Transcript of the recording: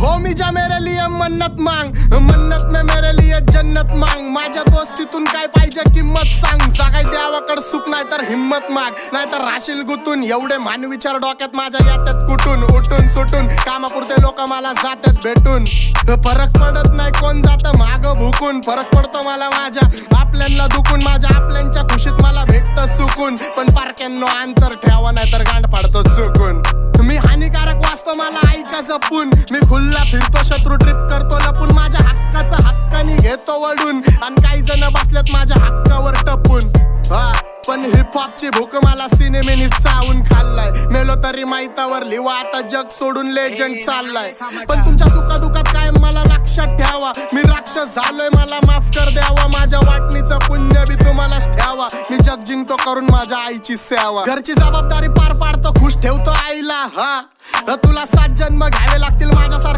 हो मी जा मेरे लिए मन्नत मांग, मन्नत में मेरे लिए जन्नत मांग. माझ्या दोस्तीतून काय पाहिजे किंमत सांग. सगळी देवाकड सुख नाही तर हिम्मत माग, नाहीतर राशील गुतून. एवढे मान विचार डोक्यात माझ्या येतात कुठून. उठून सुटून कामापुरते लोक मला जातात भेटून. फरक पडत नाही कोण जातं माग भुकून. फरक पडतो मला माझ्या आपल्यांना दुखून. माझ्या आपल्यांच्या खुशीत मला भेटतं सुकून. पण पारक्यांनो अंतर ठेवा नाही तर गांड पाडतो चुकून. मी हानिकारक वाचतो मला ऐका जपून. मी खुल्ला फिरतो शत्रू ट्रिप करतो लपून. माझ्या हक्काचा हक्कानी घेतो वडून. आणि काही जण बसलेत माझ्या हक्कावर टपून. पण हिपहॉपची भूक मला सिनेमेनी चावून खाल्लाय. मेलो तरी माहितावर लिवा आता जग सोडून लेजंड चाललाय. पण तुमच्या सुखादुखात काय मला लक्षात ठेवा. मी राक्षस झालोय मला माफ कर द्यावा. माझ्या वाटणीचं पुण्य बी तुम्हालाच ठेवा. मी जग जिंकतो करून माझ्या आईची सेवा. घरची जबाबदारी पार पाडतो खुश ठेवतो आईला. तुला 7 जन्म घ्यावे लागतील माझ्यासारखं